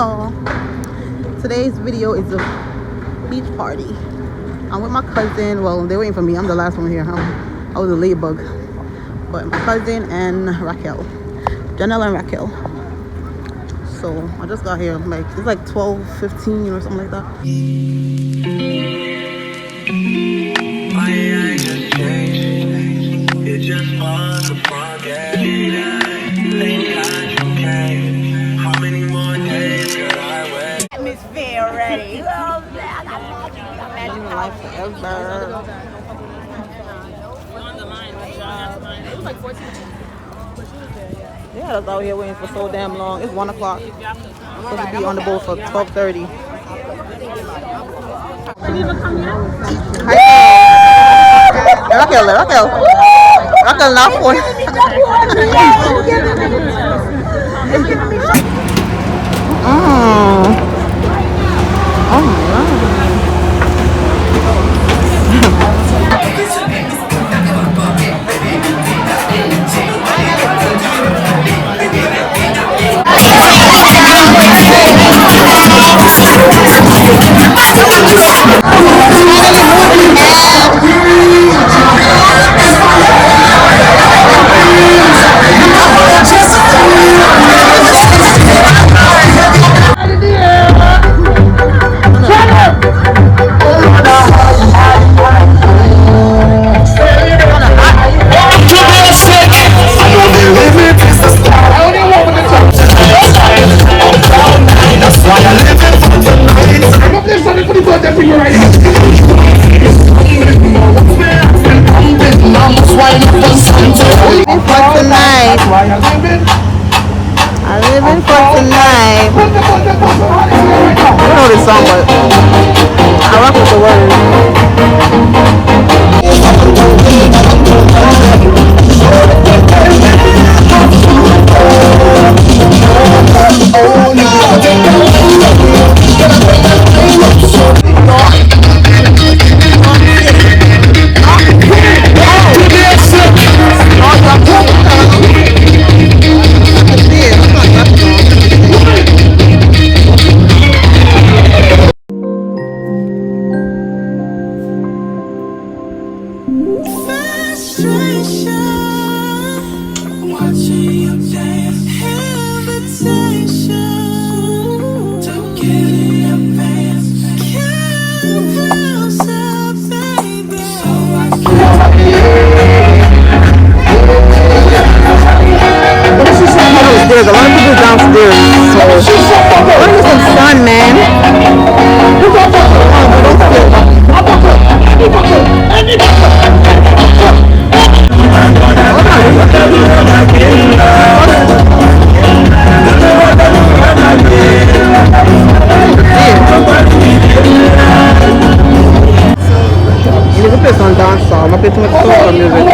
y'all. Today's video is a beach party. I'm with my cousin. Well, they're waiting for me. I'm the last one here. I was a late bug. But my cousin and Raquel. Janelle and Raquel. So I just got here. Like it's like 12:15 or something like that. You just want to forget. How many more days could I wait? Atmosphere already. Living life forever. Yeah, I was out here waiting for so damn long. It's 1 o'clock. I'm supposed to be on the boat for 12:30. Raquel, not for. Oh my God. I live in for tonight. I don't know this song, but I rock with the words. There's a lot of people downstairs, so what is some sun, man? You can play some dance song. I'm playing too much soul music.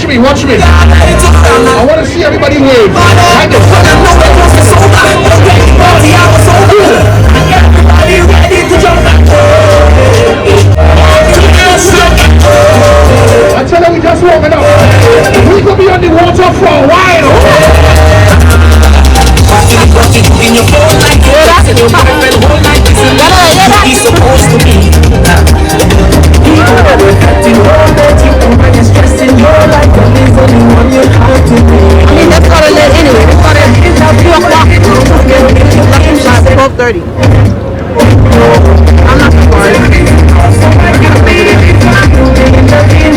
me, watch me. I want to see everybody wave. Like this. I tell you, we just warming up. We could be on the water for a while. In your phone like this, and your boyfriend whole night is in love. He's supposed to be. People that were acting all that you can be stressing your life, and there's only one you have to be. I mean, that's started late anyway. It started at 2 o'clock. It's 12:30. I'm not sorry.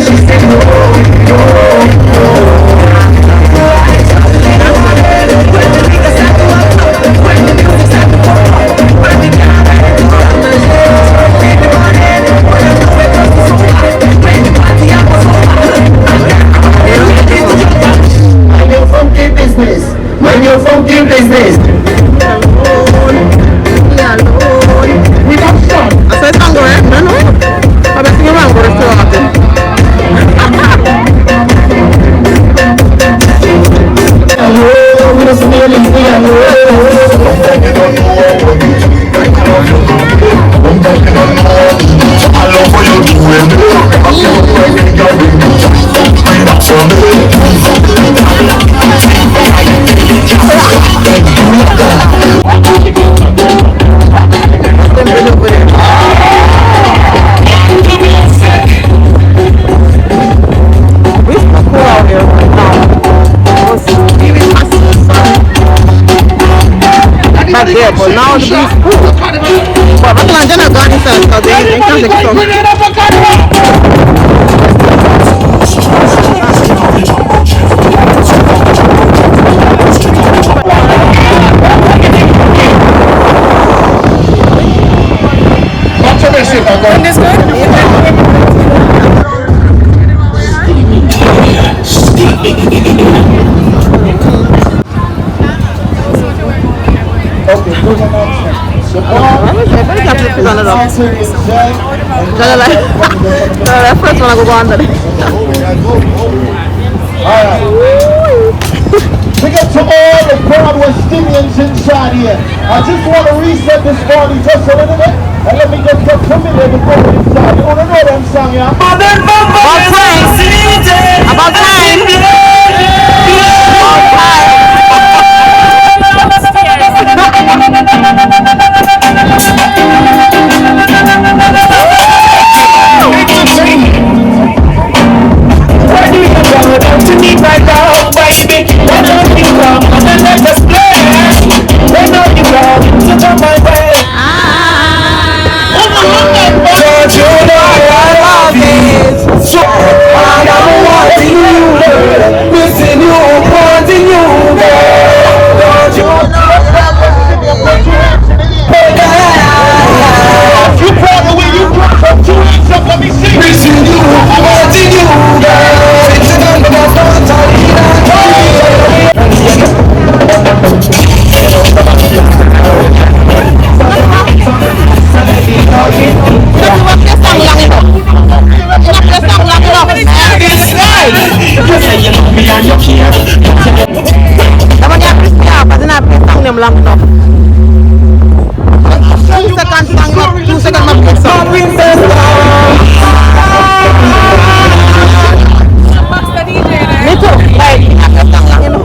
She said no, when you're funky business. We got fun. I said tango, right? No. I've been singing mango too often. I love what you're Yeah, but now the beach cool. But I'm not gonna go inside because they can't take This that first one I go under. Alright. Big up to all the Broadwestinians inside here. I just want to reset this party just a little bit. And let me just get familiar with going inside. You want to know them song, yeah? About time. About time. Long enough. 2 seconds long enough. 2 seconds of good song. Me too. Like, you know.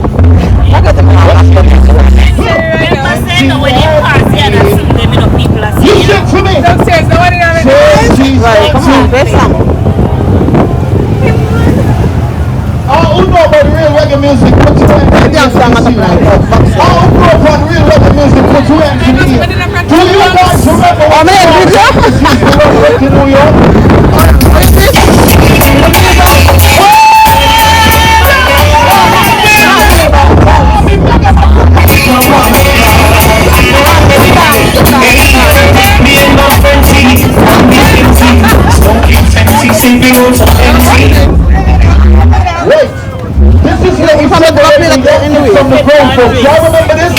Look at the Listen to me. Right, come on, best song. Who know about real reggae music? Put your hands in the air. Who know about real reggae music? Put your hands in the air. Do you guys remember what the in New York? Wait, this is what we celebrating from the grown folks. Y'all remember this?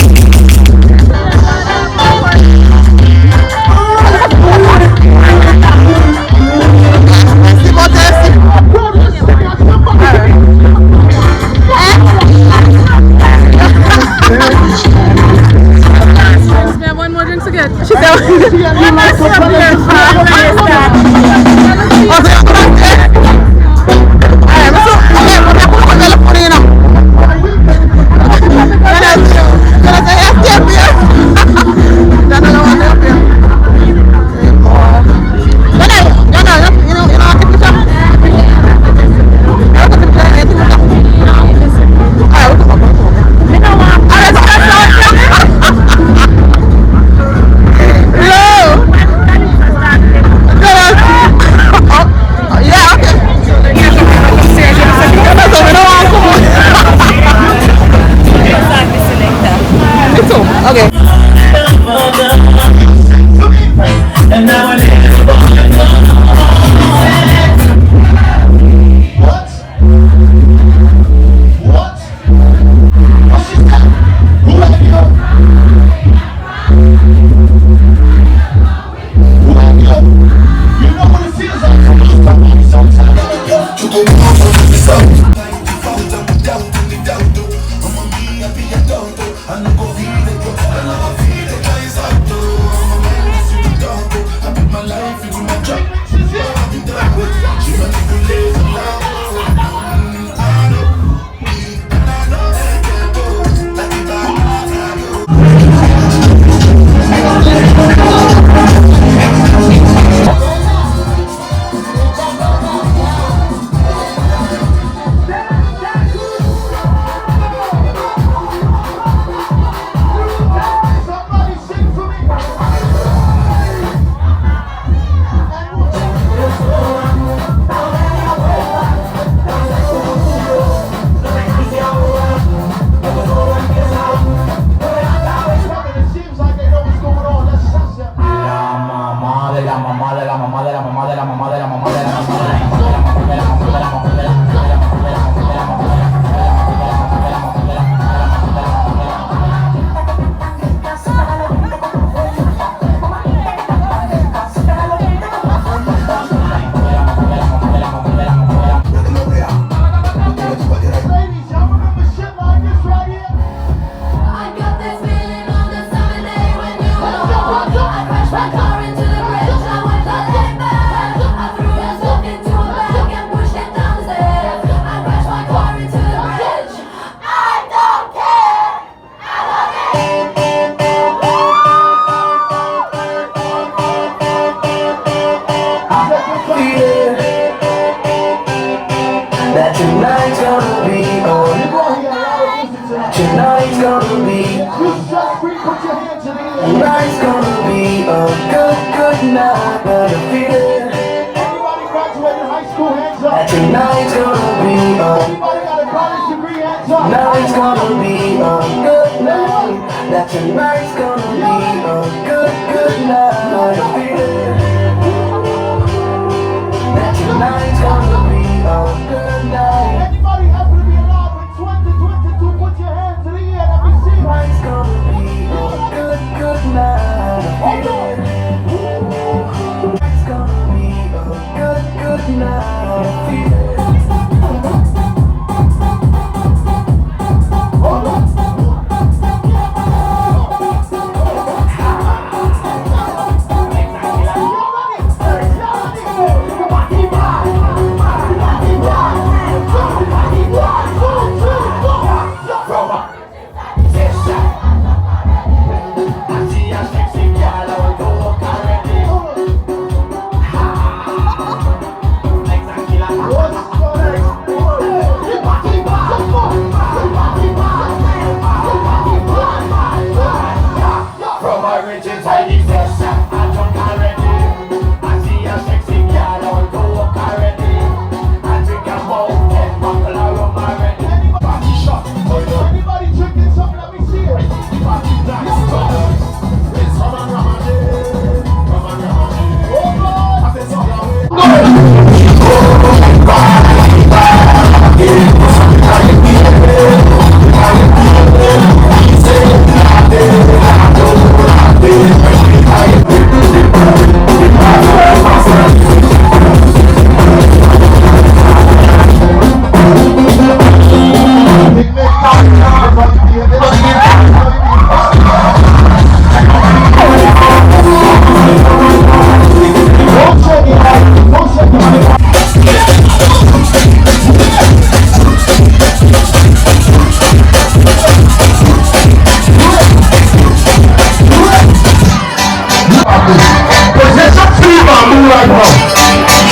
Possession free bamboo right now.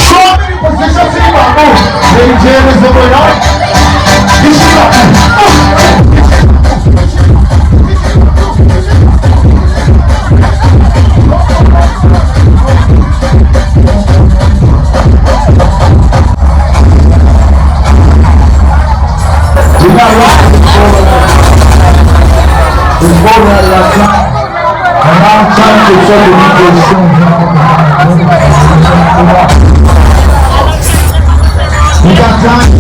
So many possession free bamboo. Lady Jane is going on. This is you got what? It's more than last time. And I'm trying to show you the soon. We got time.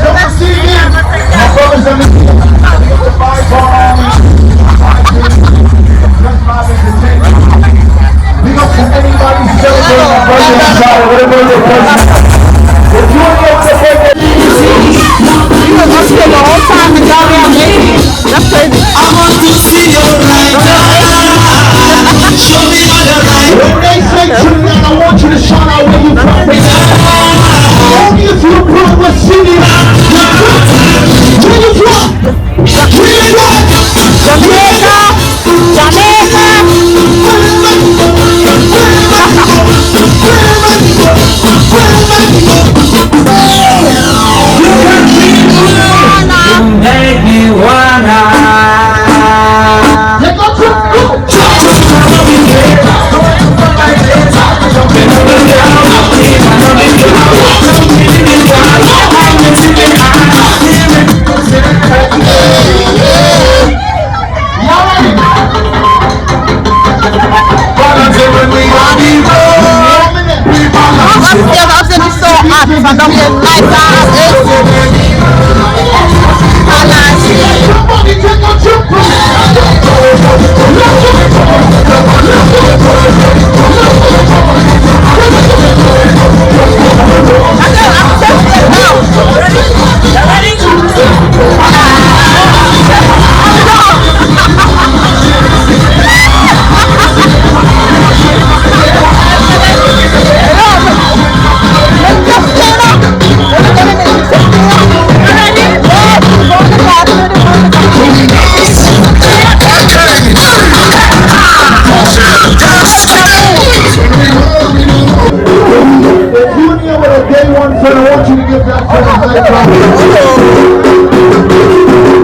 Let me see again. My brothers and sisters. The Bible army. Big up to anybody celebrating a birthday and shower, whatever your birthday. If you want to get the birthday, You was up here the whole time and y'all got me. That's crazy. I want to see your right now. Show me all your right. when they say Trinidad, I want you to shout out where you from. Only if you're from what city. Where you from? Trinidad. Jamaica! Jamaica! Make me wanna. They got to Upstairs is so hot, so I'm here lights out. somebody take a trip.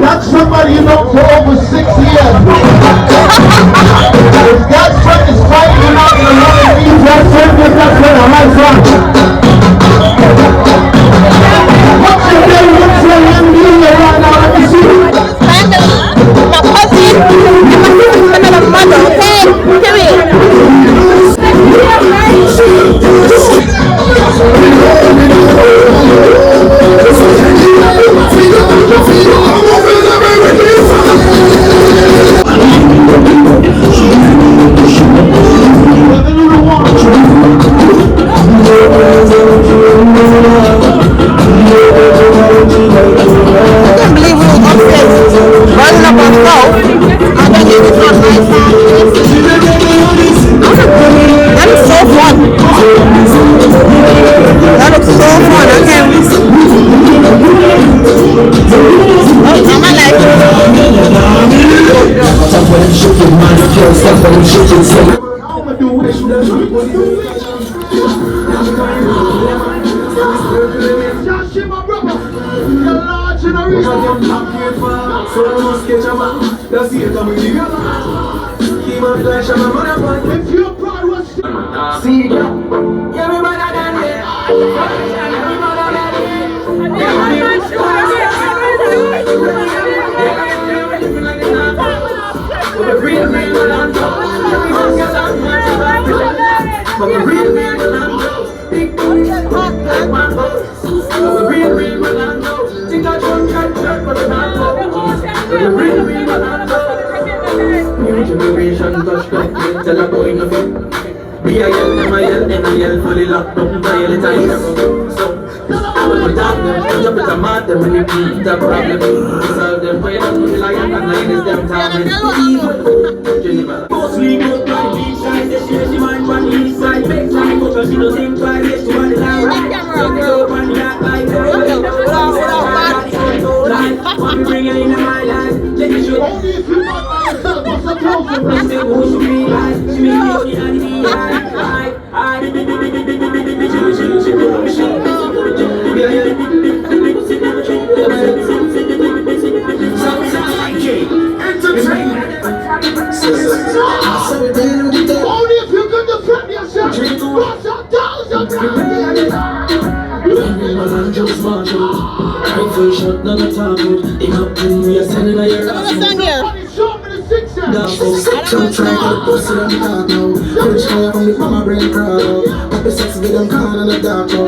That's somebody you know for over 6 years. If that friend is fighting you out in the morning, means that friend is that friend a high front. What's your name? What's your name? Right now, let me see. My cousin and my sister's another mother, okay? Period. If you're proud, what's See, yeah, me better than it. Tell a boy no fit. Be a yell, them a yell, then a yell fully locked up. Dial it time. So when we talk them, we jump it a mad them when they beat the problem. Solve them, but you don't feel like I'm not lying, it's them time. Jennifer. Mostly good by the east side, they share the mind on the east side. Make time go, cause she don't think twice, yes, she want it out. Take it up on the act like want me bring it into my life. Let me show only if you want myself, what's the problem? you. She make me just march out. Rifle shot, none of talk out. In a pin, we are selling a year. What's the song here? Show me the six cents. Don't try to pussy on the dark now. French fire from the mama brain crowd out. Happy sex with them can on the dark now.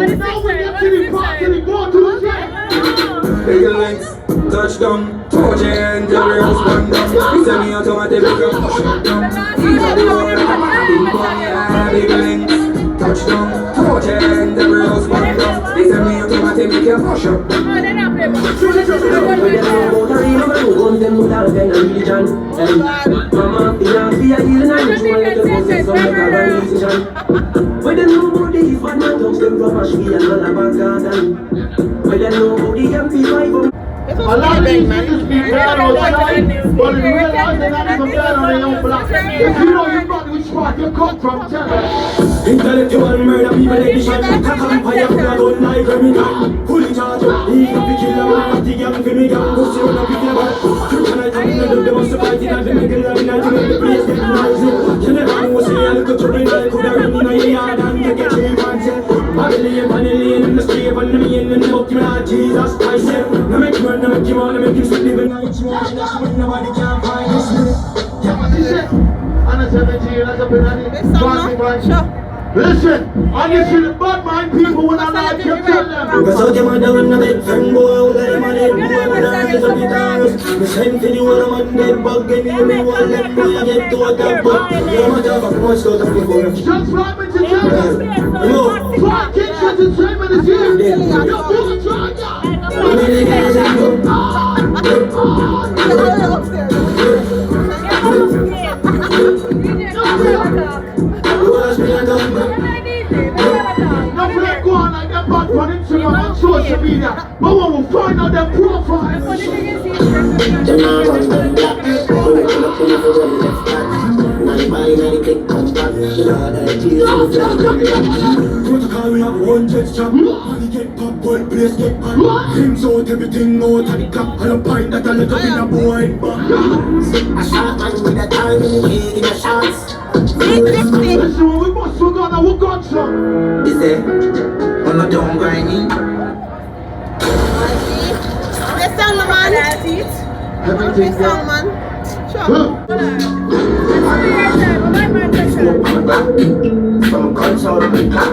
Bigger links, touchdown, torch and Jerry House one down. Semi-automatic, shut down. These are the world, bigger links, touchdown, torch and Jerry House one down. Semi-automatic, make your push up. When they know about these bad man dogs, them rubbish me and all about garden. When they know about the MP5, A lot of these niggas be bad outside, but in real life they're not even bad on their own block. If you know you got which spot you come from, tell them. intellectual murder people edition. Cock and fire, blood on like criminal. Fully charged, he's not the killer, man. The young Femi gang, go see what I'm picking about. Kryptonite, I'm gonna do the most fight in and make it love in and make the place get noisy. General was saying, I look at your brain, I could have run in a yard and take a cheap answer. Vanillion in the street, and me in the milk, man, Jesus Christ, yeah. Now make you run, now make you on, now make you sleep, living like you want, that's when nobody can find us. And a 17, that's a penalty. This song, no? Sure. Listen, and you see the bad mind people when I like you tell them. Because I came down in the bed, friend boy, all that man, boy, when I get up the house. The same thing you want, man, dead bug, and you know, all that boy, I get to a top, but you're my job, I'm much to the people. Just right with your children. No. Fuck, kids entertainment is here. You're full of try Not for that go on like that bad on Instagram and social media. But when we find out their profiles. Protocol, we have one jet strap. Money get pop, world place get hot. Things out, everything out of the clock. I don't find that a little bit of boy. A shot man with a time in the head in a shots. Listen, when we must we gonna we got some. Is it? I'm not done grinding. This song, man. Everything This song, man. Sure. Some guns out of the clock.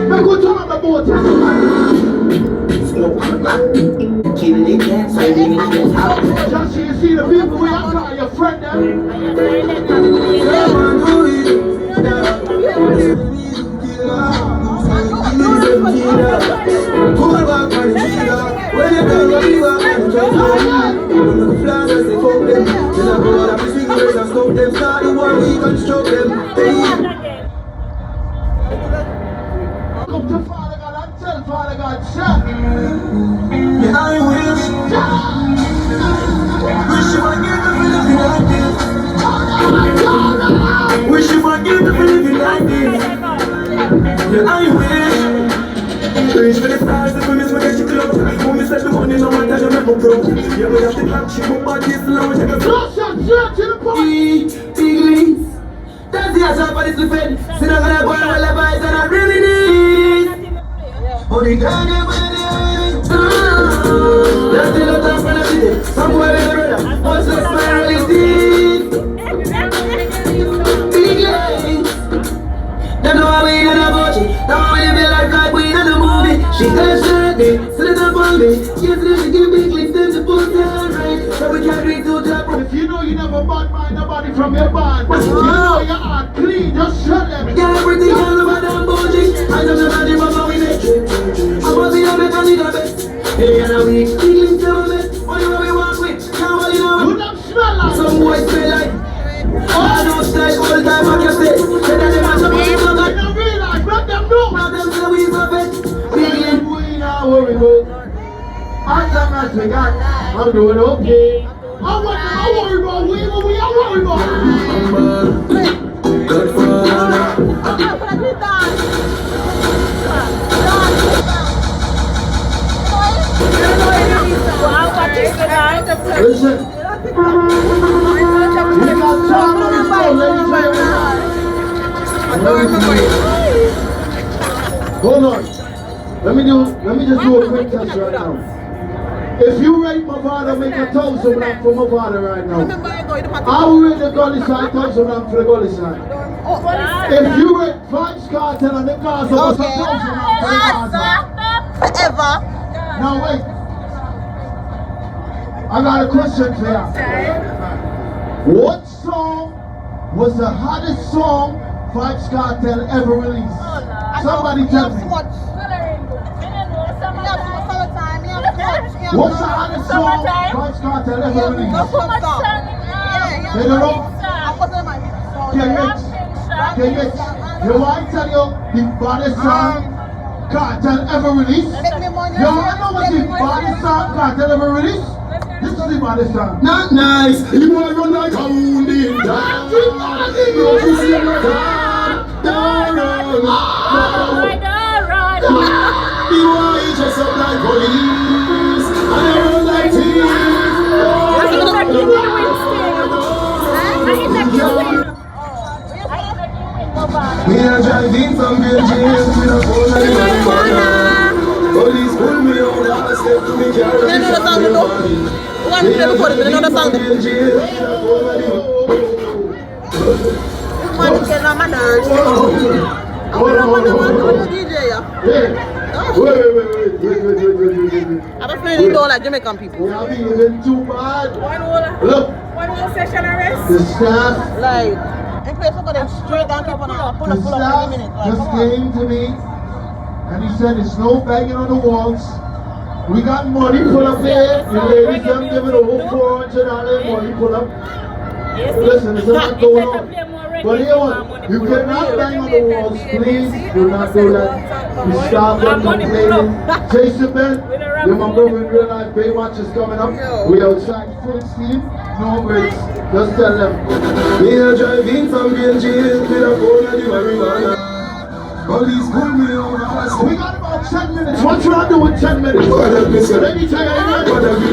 Now go turn on the boat. Killing the cats, I mean it's out. Just so you see the people we are calling your friend them. Pull back on the trigger. When you come, you back and just go. When the flags as they fuck them, then I go out and swing the race and stop them. Start the war, we construct them. Come to Father God and tell Father God, sir. Yeah, I will be. Wish you might get the feeling like this. Wish you might get the feeling like this. Yeah, I wish. Reach for the stars, the women's when she close. Women said the money, no matter the rebel bro. Yeah, we have the clock, she put back this low. Take a Close your church to the point. Piglings. That's the answer for this defense. Sit down on a boy, well, the boys that I really need. Oh, the girl, they will do it. That's the lot of fun of the day. Somewhere in the brother, what's the smile is deep? Piglings. They know how we in a butchie. They want me to be like we in a movie. She does shut me, sit up on me. Yesterday she give me clicks, then she puts her right. So we can't read to top. If you know you never bad mind nobody from your band, but if you know your heart clean, just shut them. Yeah, everything all over them bougie. I don't know about the mama we make. I was in a mechanic of it. Hey, and a week, feeling some of it. Whatever we walk with, now all you know. You don't smell like Some boys smell like. I don't style all the time, I can say. Say that they want to be so I good. don't realize, let them know. Now them say we perfect. Big in. We not worry about. As long as we got, I'm doing okay. I worry about we are worried about. Good for Listen, Hold on. Let me just do a quick test right now. If you rate my father, make a 1,000 rand for my father right now. I will rate the gully side, 1,000 rand for the gully side. If you rate Vybz Kartel and the Gaza, what's a 1,000 rand for the Gaza? Forever. Now wait. I got a question for you. What song was the hottest song Vybz Kartel ever released? Somebody tell me. What's the hottest song Vybz Kartel ever released? They don't know? Okay, you want to tell you the baddest song Kartel ever released? You want to know what the baddest song Kartel ever released? This is the baddest song. Not nice. You want to run like a wounded dog. You see my dog. Don't run. You want to dress up like police. I run like thieves. We are driving from Belgium to the phone and marijuana. Police pull me over, I step to me car. We are driving from I don't feel you like Jamaican people. We are being too bad. Look. One session arrest. The staff. Like, in place of them straight down keep on pull The up staff every minute. Like, just come on. came to me and he said there's no banging on the walls. We got money pull up there. The ladies them giving over $400 money pull up. Listen, there's a lot going on. But here one, you cannot bang on the walls. Please do not do that. You stop them complaining. Jason Ben, you're my brother in real life. Baywatch is coming up. We outside full steam, no brakes. Just tell them. We are driving from Belgium to the phone and marijuana. Police pull me over. We got about 10 minutes. What you want to do in 10 minutes? Let me tell you.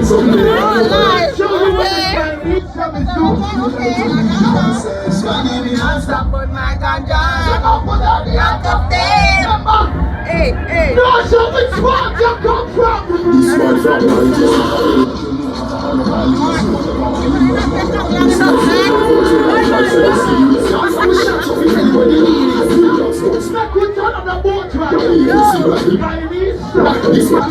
Show you what this man needs to do. Hey, hey. No, show which one you come from. This one from Smack with one of the boat right. This one.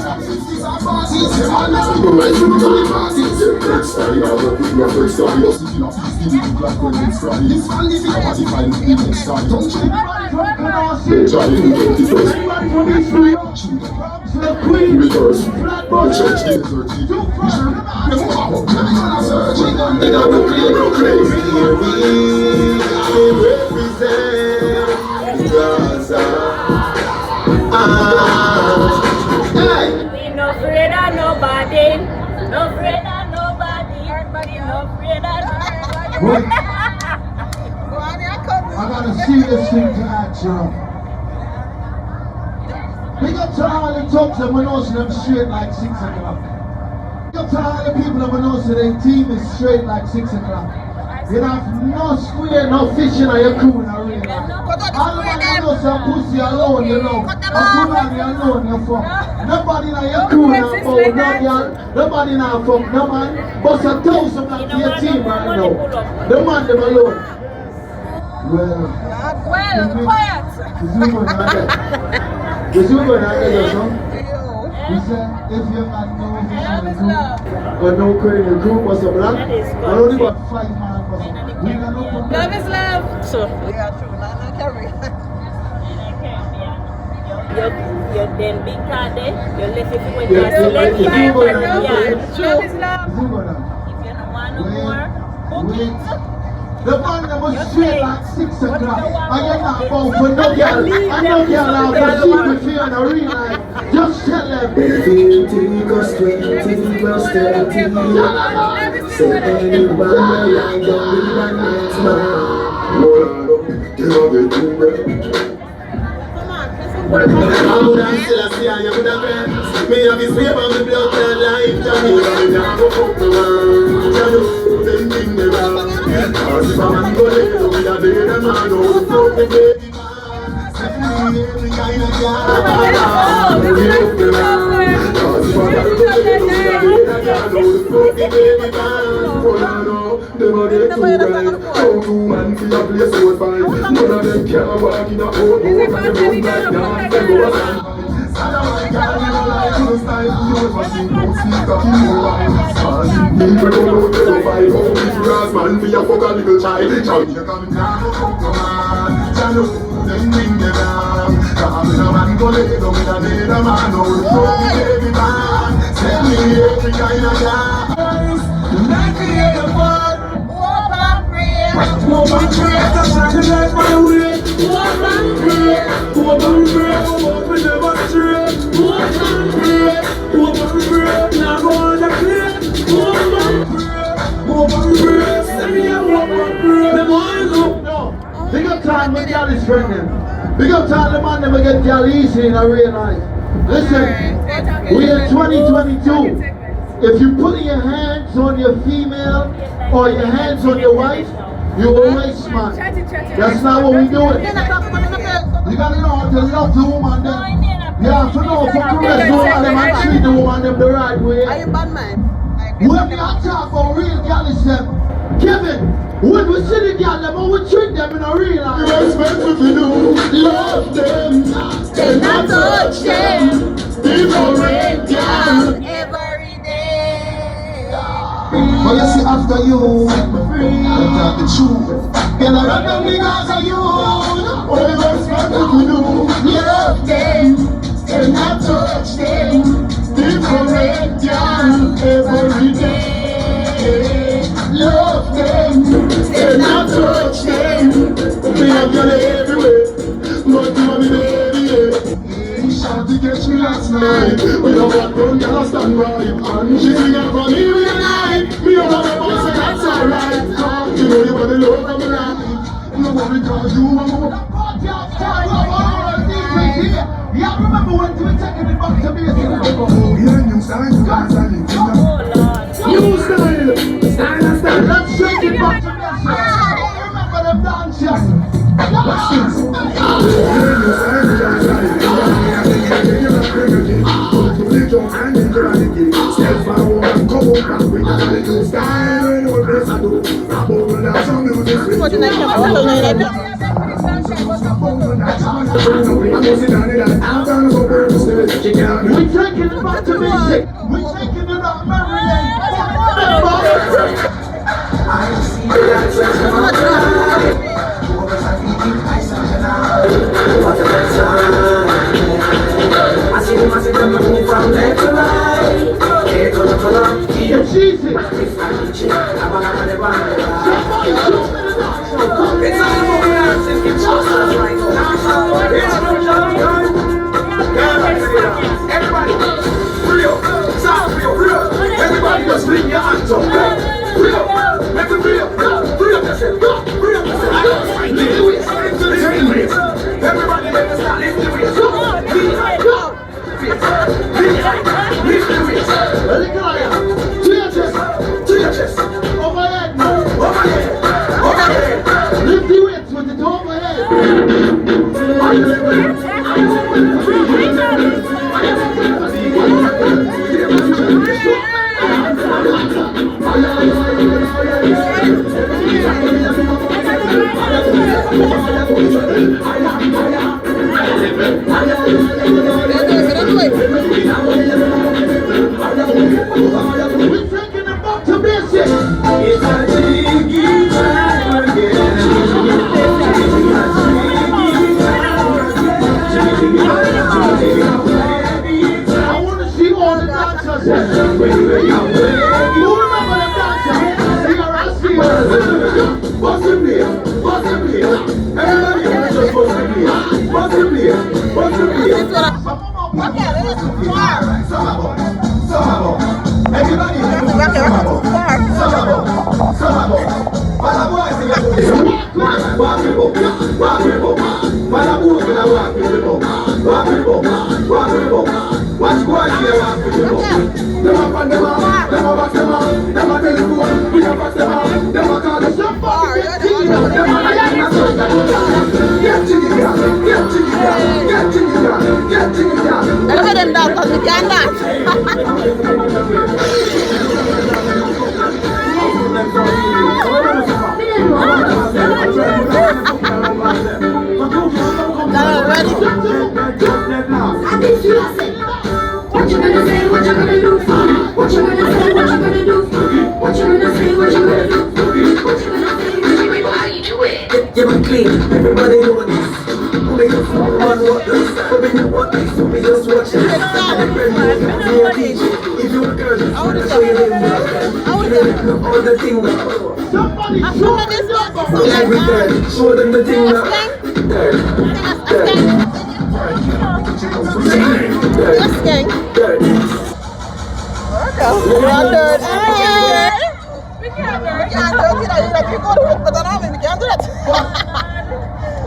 No afraid of nobody. No afraid of nobody. Everybody no afraid of nobody. I got a serious thing to ask you. Big up to all the thugs that we know see them straight like 6 o'clock. Big up to all the people that we know see their team is straight like 6 o'clock. You have no square, no fishing on your crew in a real life. All the man that knows some pussy alone, you know. A pussy alone, you fuck. Nobody in your crew now fuck, no girl. Nobody now fuck, no man. But some thousand man to your team right now. The man them alone. Well, quiet. the Zulu and I son. He said, if you got no fish in the crew, or no crane in the crew, was a black, I only got 5 man. We got no problem. Love is love. So, yeah, true. Not carry. You're them big car there. You're left if you went Yeah, to select yeah, fire for yeah, the yeah. yard. Love is love. Zulu now. If you don't want no more, book it. The man that was straight like 6 o'clock. I get not about for no girl. I know girl out for she with you in a real life. Just tell them. 15 plus 20 plus 30. Say anybody like don't be that next man. More you know the two I would have still a see I would have friends. Me have his name on the blood and life. Jamaica, me have go fuck the world. Jadu, them thing never. Cause if a man go late, we have heard a man out. Fuck the baby man. every kind of girl. Big up time when y'all is pregnant. Big up time the man never get y'all easy in a real life. Listen, we in 2022. If you put your hands on your female or your hands on your wife, you always smart. That's not what we doing. You gotta know how to love the woman then. You have to know how to caress the woman them and treat the woman them the right way. Are you bad man? When we are talking about real girls them, Kevin, when we see the girl them, how we treat them in a real life. Respect if you do, love them, and not touch them. Different girl every day. But you see after you, I got the truth. And I run them because of you. Only respect if you do, love them, and not touch them. Different girl every day. Love them, and not touch them. Me have girl everywhere, but you want me baby. He shot to catch me last night. We don't want to girl stand by him, and she sing up for me real life. Me have a boss and that's alright. You know you want the love of my life. Nobody calls you a woman. Yeah, remember when you were taking it back to me? Yeah, new style, new style. Let's shake it back to me. Remember them dancers. We're taking it back to music. We're taking it back to I see the lights from left to right. It's easy. It's all about dancing. It's just right. Everybody, real. Sound real. Everybody just bring your hands up. Real. Make it real. Real. Everybody make us start lift the weight. Lift the weight. To your chest. Overhead. Lift the weights with it overhead. We're taking it back to basics. It's a jiggy time again. I want to see all the dancers. Who remember the dancers? See her. What's the play? Everybody just what's the play? Everybody Get to Let me them dance because we can't dance. Ready? What you gonna say, what you gonna do? What you gonna say, what you gonna do? What you gonna say, what you gonna do? What you gonna say, everybody do it. Get my clean, everybody know this. We just want what this, we want this, we just watch it. If you want girls, I want to show you them. All the thing that. Somebody Every girl, show them the thing that. Yes, gang.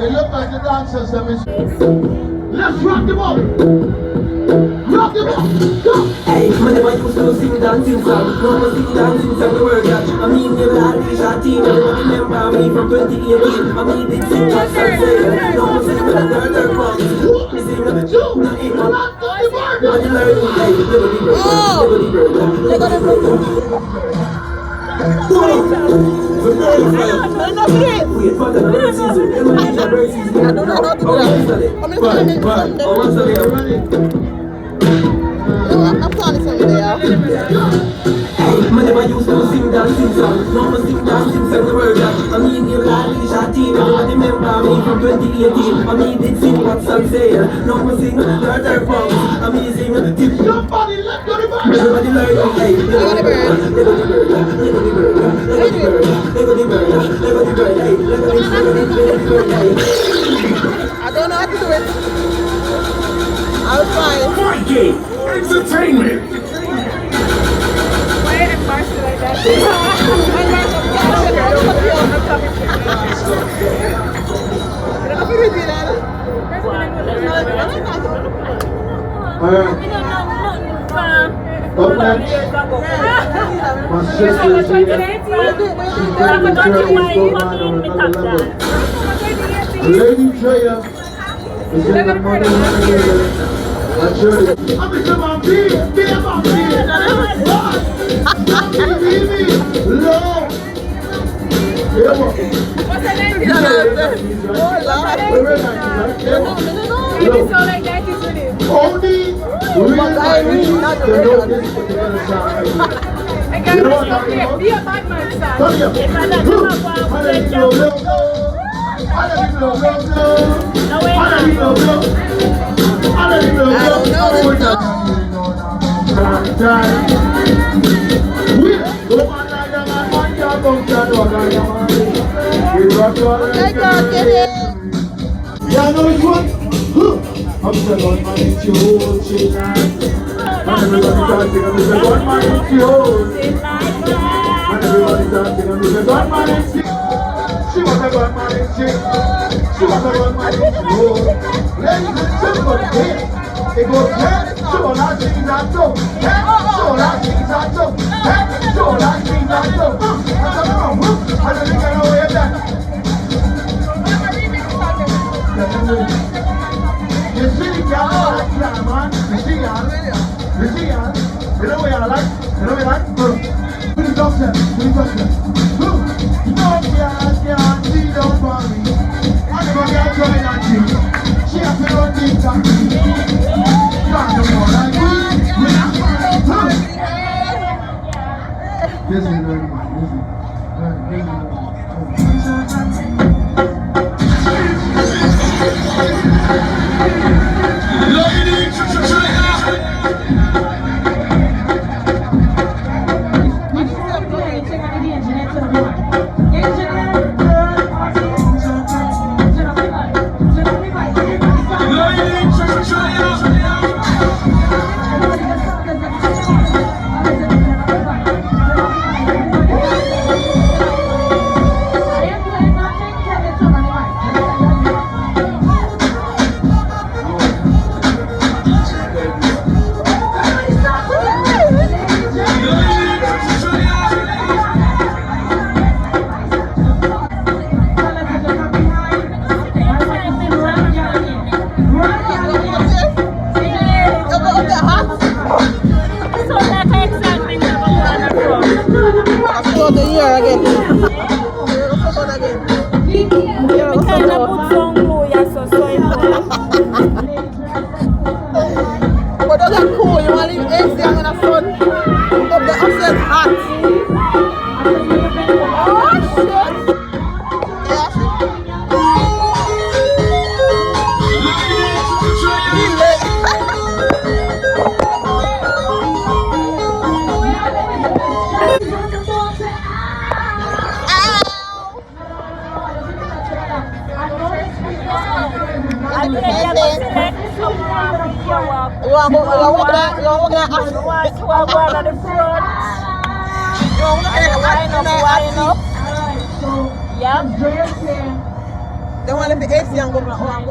They look like the dancers. Let's rock them up. Rock them up. Go. Hey, man, never used to sing dancing song. No more sing dancing song, the word that I mean, never had a shot team. Everybody remember me from 2018. I mean, they sing that song, say no more sing with a third one. Me sing with a two, not eight one. What you learn, hey, never be I'm planning something there. Man, never used to sing dancing song. No more sing dancing song, the word that I mean, you like the shot team. Everybody remember me from 2018. I mean, they sing what song say. No more sing the third one. I mean, sing Somebody let go the back. everybody learn, hey, let go the bird, let go the bird, let go the bird, let go the bird, let go the bird, let go the bird, hey, let go the bird, hey. I don't know how to do it. I'll try it. Mikey, entertainment. Why are you embarrassed like that? Alright. Up next, my sister is here. She's ready to carry this boat on another level. Lady Treya is in the money here. I'm sure I'm my beer, my beer. Lord. Yeah, what? What's her name? If you sound like that, it's with him. Only real Irish to know this particular song. I can't be a bad man, son. Come here. If I let you have one, we'll take you. Yeah, I know which one. I'm saying one man is your whole shit. And everybody dancing and they say one man is your whole. And everybody dancing and they say one man is your. She was a one man is your. She was a one man is your. Ladies and gentlemen, here it goes. Hey, show that things are tough. Hey, show that things are tough. Hey, show that things are tough. I don't think I know where that. You see the girl, man. You see her. You see her. You know what I like? You know what I like? Put it up there. Put it up there. No, can't see nobody. I never get joined that thing. She has to run this taxi. Can't do more like me. This is very much. This is like Watch who are going on the front. Wine up. Yep. They want to be AC and go upstairs.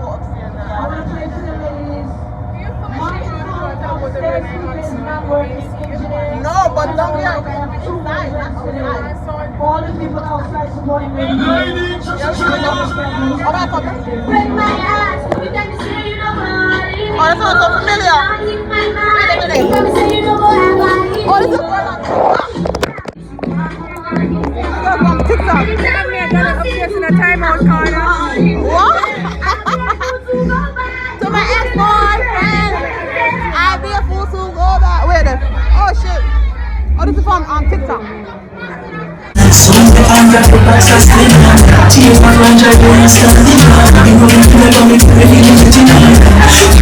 No, but don't be outside. All the people outside supporting me. Alright, come. Break my ass. Every time you say you know body. Oh, that sounds so familiar. Oh, this is from TikTok. What? To my ex-boyfriend, I be a fool to go back. Wait, oh shit. Oh, this is from TikTok. So I'm got the bags are standing on. Tears my lunch, I go and standing on. You know you feel like I'm in the feeling getting on.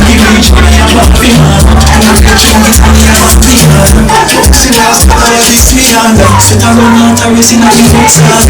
You reach me, I'm happy man. I'm catching this money, I'm happy man. See last time I this me on. Sit down on the terrace in a big song.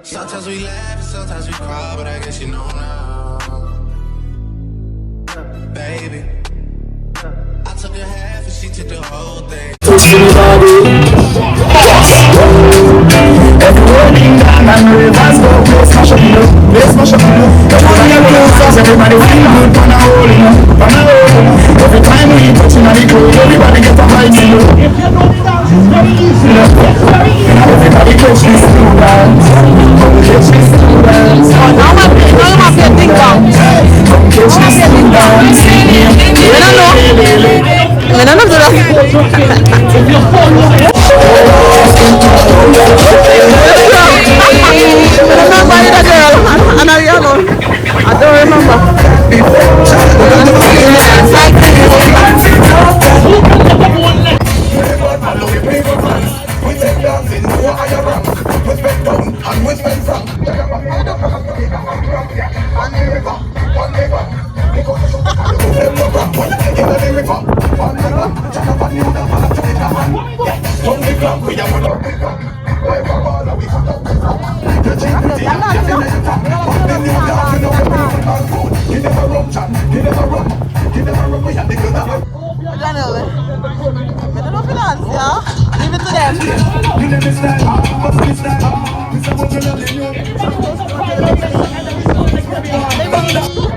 Sometimes we laugh and sometimes we cry, but I guess you know now. Baby, I took a half and she took the whole thing. Everybody feel good on a hole, you know, on a hole. Every time we touch in the club, everybody get a vibe, you know. If you know the dance, it's very easy. Everybody catch this new dance. Catch this new dance. Now I'm happy to think about. Come catch this new dance. I don't know I don't remember. don't know finance, yeah? Leave it to them.